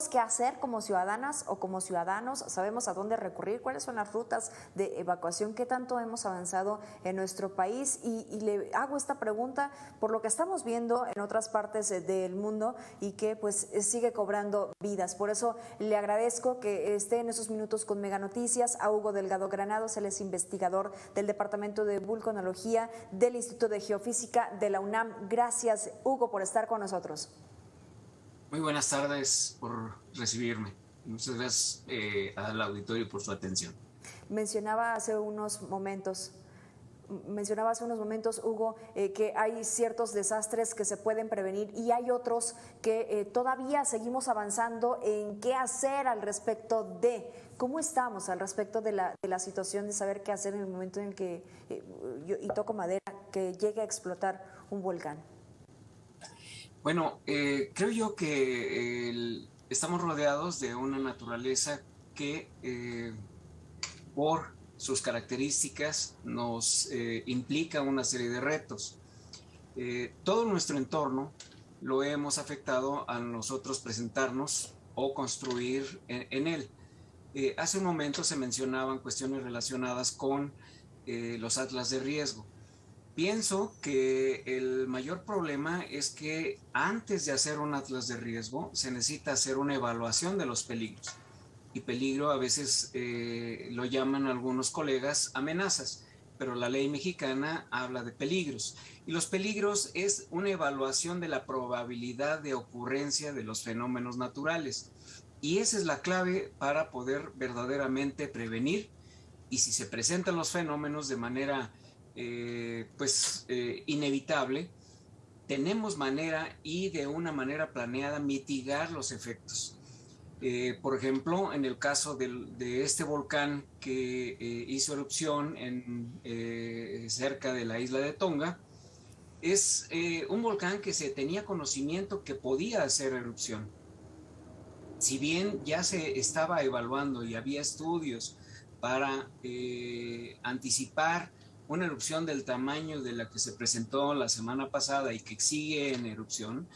qué hacer como ciudadanas o como ciudadanos, sabemos a dónde recurrir, cuáles son las rutas de evacuación, qué tanto hemos avanzado en nuestro país y le hago esta pregunta por lo que estamos viendo en otras partes del mundo y que pues sigue cobrando vidas. Por eso le agradezco que esté en esos minutos con Mega Noticias a Hugo Delgado Granados, él es investigador del Departamento de Vulcanología del Instituto de Geofísica de la UNAM. Gracias, Hugo, por estar con nosotros. Muy buenas tardes por recibirme. Muchas gracias al auditorio por su atención. Mencionaba hace unos momentos, Hugo, que hay ciertos desastres que se pueden prevenir y hay otros que todavía seguimos avanzando en qué hacer al respecto de. ¿Cómo estamos al respecto de la situación de saber qué hacer en el momento en el que, y toco madera, que llegue a explotar un volcán? Bueno, creo yo que estamos rodeados de una naturaleza que por sus características nos implica una serie de retos. Todo nuestro entorno lo hemos afectado a nosotros presentarnos o construir en él. Hace un momento se mencionaban cuestiones relacionadas con los atlas de riesgo. Pienso que el mayor problema es que antes de hacer un atlas de riesgo se necesita hacer una evaluación de los peligros. Y peligro a veces lo llaman algunos colegas amenazas, pero la ley mexicana habla de peligros. Y los peligros es una evaluación de la probabilidad de ocurrencia de los fenómenos naturales. Y esa es la clave para poder verdaderamente prevenir. Y si se presentan los fenómenos de manera inevitable, tenemos manera y de una manera planeada mitigar los efectos. Por ejemplo, en el caso de este volcán que hizo erupción cerca de la isla de Tonga, es un volcán que se tenía conocimiento que podía hacer erupción. Si bien ya se estaba evaluando y había estudios para anticipar una erupción del tamaño de la que se presentó la semana pasada y que sigue en erupción,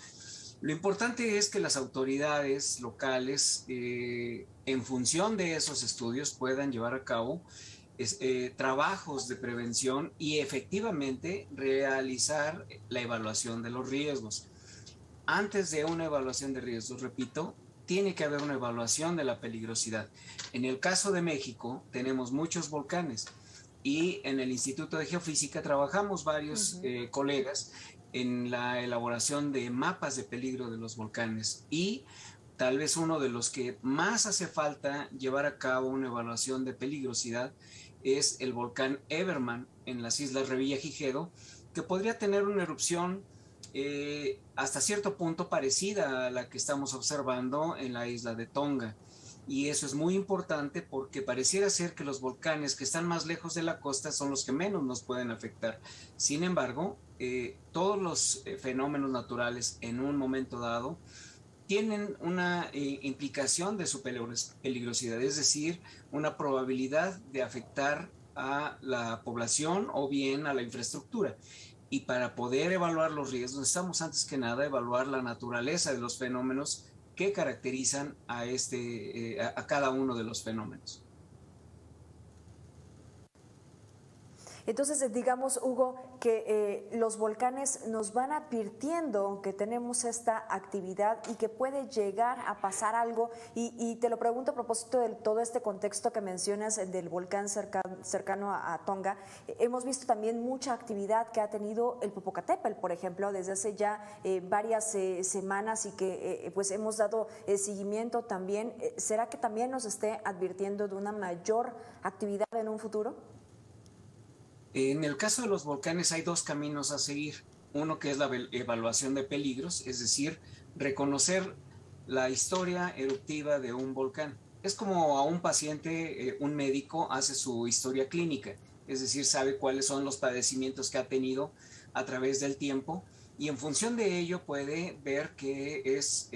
lo importante es que las autoridades locales, en función de esos estudios, puedan llevar a cabo trabajos de prevención y efectivamente realizar la evaluación de los riesgos. Antes de una evaluación de riesgos, repito, tiene que haber una evaluación de la peligrosidad. En el caso de México, tenemos muchos volcanes y en el Instituto de Geofísica trabajamos varios colegas en la elaboración de mapas de peligro de los volcanes y tal vez uno de los que más hace falta llevar a cabo una evaluación de peligrosidad es el volcán Everman en las Islas Revillagigedo, que podría tener una erupción hasta cierto punto parecida a la que estamos observando en la isla de Tonga. Y eso es muy importante porque pareciera ser que los volcanes que están más lejos de la costa son los que menos nos pueden afectar. Sin embargo, todos los fenómenos naturales en un momento dado tienen una implicación de su peligrosidad, es decir, una probabilidad de afectar a la población o bien a la infraestructura. Y para poder evaluar los riesgos, necesitamos antes que nada evaluar la naturaleza de los fenómenos que caracterizan a cada uno de los fenómenos. Entonces, digamos, Hugo, que los volcanes nos van advirtiendo que tenemos esta actividad y que puede llegar a pasar algo. Y te lo pregunto a propósito de todo este contexto que mencionas del volcán cercano a Tonga. Hemos visto también mucha actividad que ha tenido el Popocatépetl, por ejemplo, desde hace ya varias semanas y que pues hemos dado seguimiento también. ¿Será que también nos esté advirtiendo de una mayor actividad en un futuro? En el caso de los volcanes hay dos caminos a seguir. Uno que es la evaluación de peligros, es decir, reconocer la historia eruptiva de un volcán. Es como a un paciente, un médico hace su historia clínica, es decir, sabe cuáles son los padecimientos que ha tenido a través del tiempo y en función de ello puede ver qué es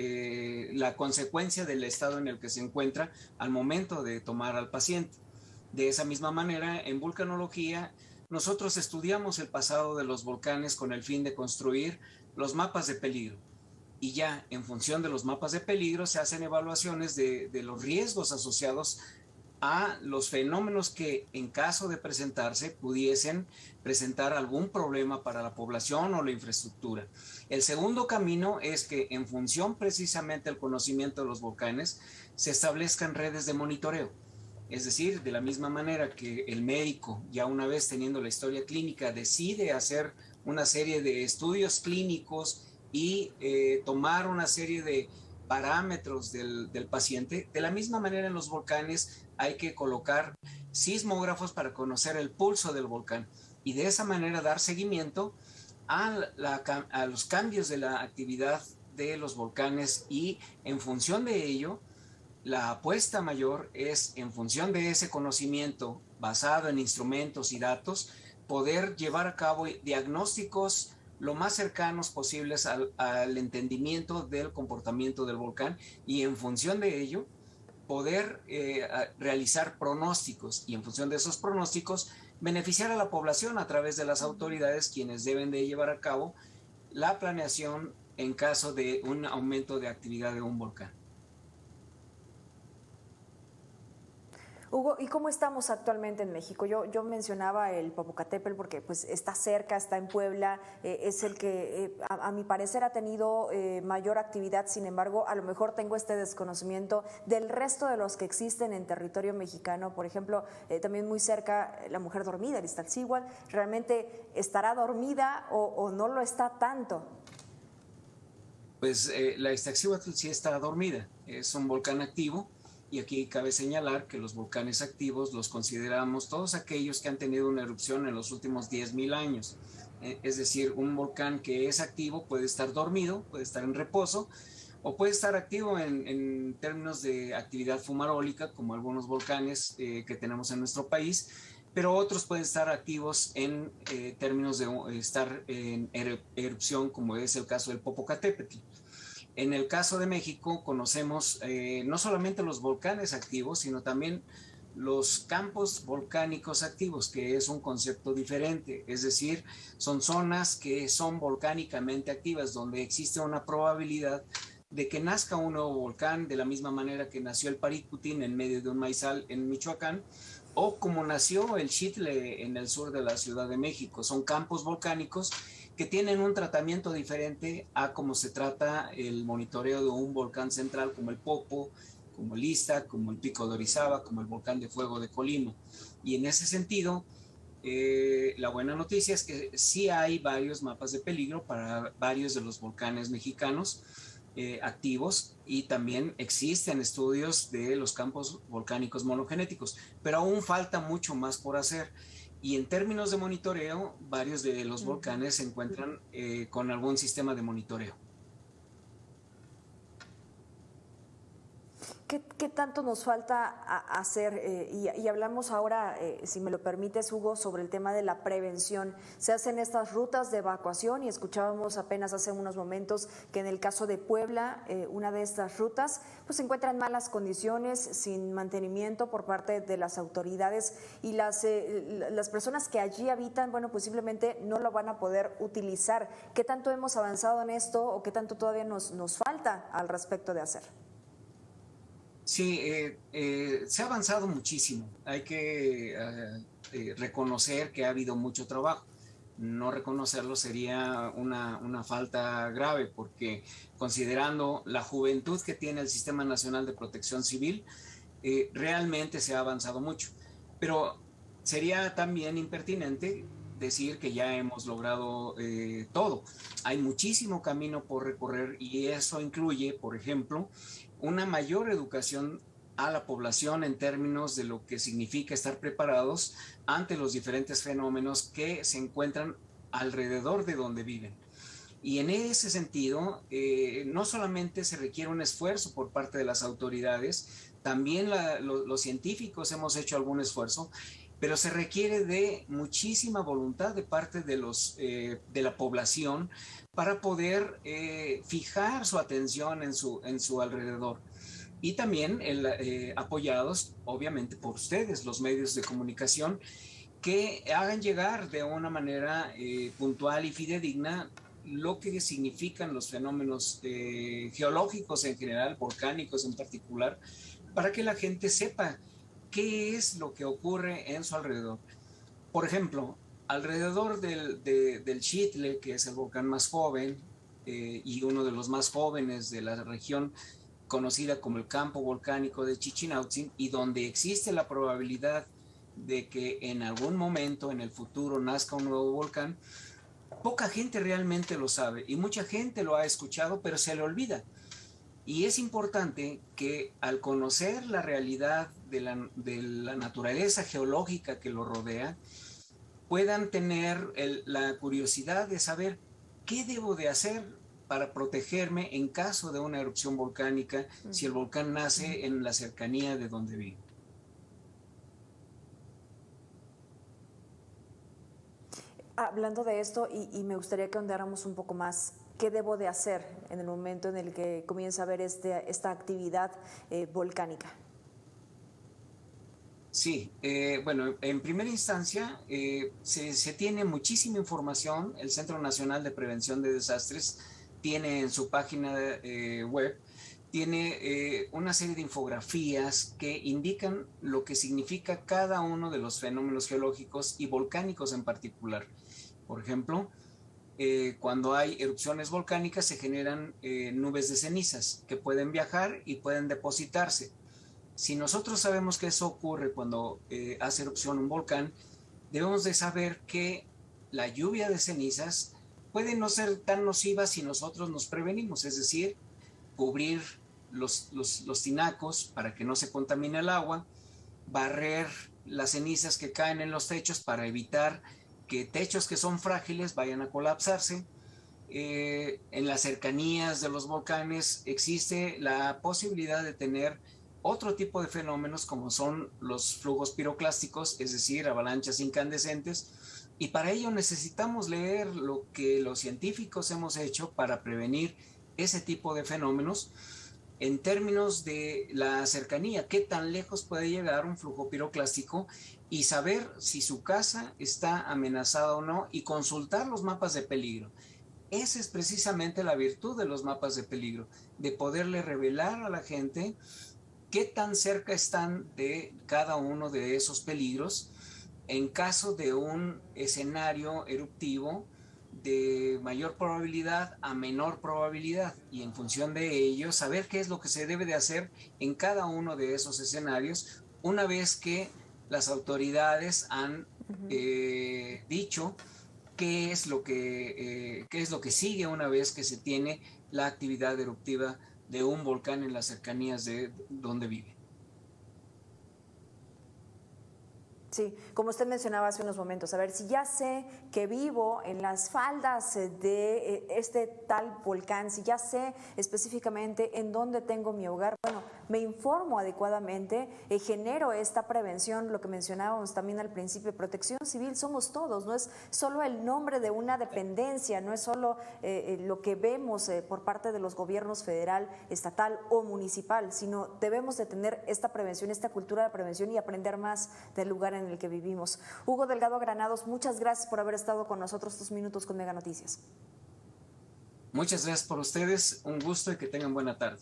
la consecuencia del estado en el que se encuentra al momento de tomar al paciente. De esa misma manera, en vulcanología, nosotros estudiamos el pasado de los volcanes con el fin de construir los mapas de peligro. y ya en función de los mapas de peligro se hacen evaluaciones de los riesgos asociados a los fenómenos que en caso de presentarse pudiesen presentar algún problema para la población o la infraestructura. El segundo camino es que en función precisamente del conocimiento de los volcanes se establezcan redes de monitoreo. Es decir, de la misma manera que el médico, ya una vez teniendo la historia clínica, decide hacer una serie de estudios clínicos y tomar una serie de parámetros del paciente, de la misma manera en los volcanes hay que colocar sismógrafos para conocer el pulso del volcán y de esa manera dar seguimiento a los cambios de la actividad de los volcanes y en función de ello, la apuesta mayor es en función de ese conocimiento basado en instrumentos y datos, poder llevar a cabo diagnósticos lo más cercanos posibles al entendimiento del comportamiento del volcán y en función de ello poder realizar pronósticos y en función de esos pronósticos beneficiar a la población a través de las autoridades quienes deben de llevar a cabo la planeación en caso de un aumento de actividad de un volcán. Hugo, ¿y cómo estamos actualmente en México? Yo mencionaba el Popocatépetl porque pues está cerca, está en Puebla, es el que a mi parecer ha tenido mayor actividad, sin embargo, a lo mejor tengo este desconocimiento del resto de los que existen en territorio mexicano, por ejemplo, también muy cerca la Mujer Dormida, el Iztaccíhuatl, ¿realmente estará dormida o no lo está tanto? Pues la Iztaccíhuatl sí está dormida, es un volcán activo. Y aquí cabe señalar que los volcanes activos los consideramos todos aquellos que han tenido una erupción en los últimos 10.000 años. Es decir, un volcán que es activo puede estar dormido, puede estar en reposo, o puede estar activo en términos de actividad fumarólica, como algunos volcanes que tenemos en nuestro país, pero otros pueden estar activos en términos de estar en erupción, como es el caso del Popocatépetl. En el caso de México conocemos no solamente los volcanes activos, sino también los campos volcánicos activos, que es un concepto diferente, es decir, son zonas que son volcánicamente activas, donde existe una probabilidad de que nazca un nuevo volcán de la misma manera que nació el Paricutín en medio de un maizal en Michoacán, o como nació el Xitle en el sur de la Ciudad de México. Son campos volcánicos que tienen un tratamiento diferente a cómo se trata el monitoreo de un volcán central como el Popo, como el Ixtac, como el Pico de Orizaba, como el volcán de fuego de Colima. Y en ese sentido, la buena noticia es que sí hay varios mapas de peligro para varios de los volcanes mexicanos activos y también existen estudios de los campos volcánicos monogenéticos, pero aún falta mucho más por hacer. Y en términos de monitoreo, varios de los volcanes se encuentran con algún sistema de monitoreo. ¿Qué tanto nos falta hacer? Y hablamos ahora, si me lo permites, Hugo, sobre el tema de la prevención. Se hacen estas rutas de evacuación y escuchábamos apenas hace unos momentos que en el caso de Puebla, una de estas rutas pues se encuentra en malas condiciones, sin mantenimiento por parte de las autoridades y las personas que allí habitan, bueno, pues simplemente no lo van a poder utilizar. ¿Qué tanto hemos avanzado en esto o qué tanto todavía nos falta al respecto de hacer? Sí, se ha avanzado muchísimo. Hay que reconocer que ha habido mucho trabajo. No reconocerlo sería una falta grave porque considerando la juventud que tiene el Sistema Nacional de Protección Civil, realmente se ha avanzado mucho. Pero sería también impertinente decir que ya hemos logrado todo. Hay muchísimo camino por recorrer y eso incluye, por ejemplo, una mayor educación a la población en términos de lo que significa estar preparados ante los diferentes fenómenos que se encuentran alrededor de donde viven. Y en ese sentido, no solamente se requiere un esfuerzo por parte de las autoridades, también los científicos hemos hecho algún esfuerzo, pero se requiere de muchísima voluntad de parte de la población para poder fijar su atención en su alrededor. Y también apoyados, obviamente, por ustedes, los medios de comunicación, que hagan llegar de una manera puntual y fidedigna lo que significan los fenómenos geológicos en general, volcánicos en particular, para que la gente sepa qué es lo que ocurre en su alrededor. Por ejemplo, alrededor del Xitle, que es el volcán más joven y uno de los más jóvenes de la región conocida como el campo volcánico de Chichinautzin, y donde existe la probabilidad de que en algún momento en el futuro nazca un nuevo volcán, poca gente realmente lo sabe y mucha gente lo ha escuchado, pero se le olvida. Y es importante que al conocer la realidad de la naturaleza geológica que lo rodea, puedan tener la curiosidad de saber qué debo de hacer para protegerme en caso de una erupción volcánica, si el volcán nace en la cercanía de donde vivo. Hablando de esto, y me gustaría que ahondáramos un poco más, ¿qué debo de hacer en el momento en el que comienza a haber esta actividad volcánica? Sí, bueno, en primera instancia se tiene muchísima información. El Centro Nacional de Prevención de Desastres tiene en su página web, tiene una serie de infografías que indican lo que significa cada uno de los fenómenos geológicos y volcánicos en particular. Por ejemplo, cuando hay erupciones volcánicas se generan nubes de cenizas que pueden viajar y pueden depositarse. Si nosotros sabemos que eso ocurre cuando hace erupción un volcán, debemos de saber que la lluvia de cenizas puede no ser tan nociva si nosotros nos prevenimos, es decir, cubrir los tinacos para que no se contamine el agua, barrer las cenizas que caen en los techos para evitar que techos que son frágiles vayan a colapsarse. En las cercanías de los volcanes existe la posibilidad de tener otro tipo de fenómenos como son los flujos piroclásticos, es decir, avalanchas incandescentes, y para ello necesitamos leer lo que los científicos hemos hecho para prevenir ese tipo de fenómenos en términos de la cercanía, qué tan lejos puede llegar un flujo piroclástico y saber si su casa está amenazada o no y consultar los mapas de peligro. Esa es precisamente la virtud de los mapas de peligro, de poderle revelar a la gente qué tan cerca están de cada uno de esos peligros en caso de un escenario eruptivo de mayor probabilidad a menor probabilidad, y en función de ello saber qué es lo que se debe de hacer en cada uno de esos escenarios una vez que las autoridades han dicho qué es lo que sigue una vez que se tiene la actividad eruptiva de un volcán en las cercanías de donde vive. Sí, como usted mencionaba hace unos momentos, a ver, si ya sé que vivo en las faldas de este tal volcán, si ya sé específicamente en dónde tengo mi hogar, bueno, me informo adecuadamente, genero esta prevención, lo que mencionábamos también al principio, protección civil, somos todos, no es solo el nombre de una dependencia, no es solo lo que vemos por parte de los gobiernos federal, estatal o municipal, sino debemos de tener esta prevención, esta cultura de prevención y aprender más del lugar en el que vivimos. Hugo Delgado Granados, muchas gracias por haber estado con nosotros estos minutos con Mega Noticias. Muchas gracias por ustedes, un gusto y que tengan buena tarde.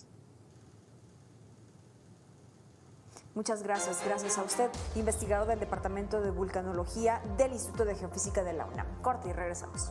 Muchas gracias, gracias a usted, investigador del Departamento de Vulcanología del Instituto de Geofísica de la UNAM. Corte y regresamos.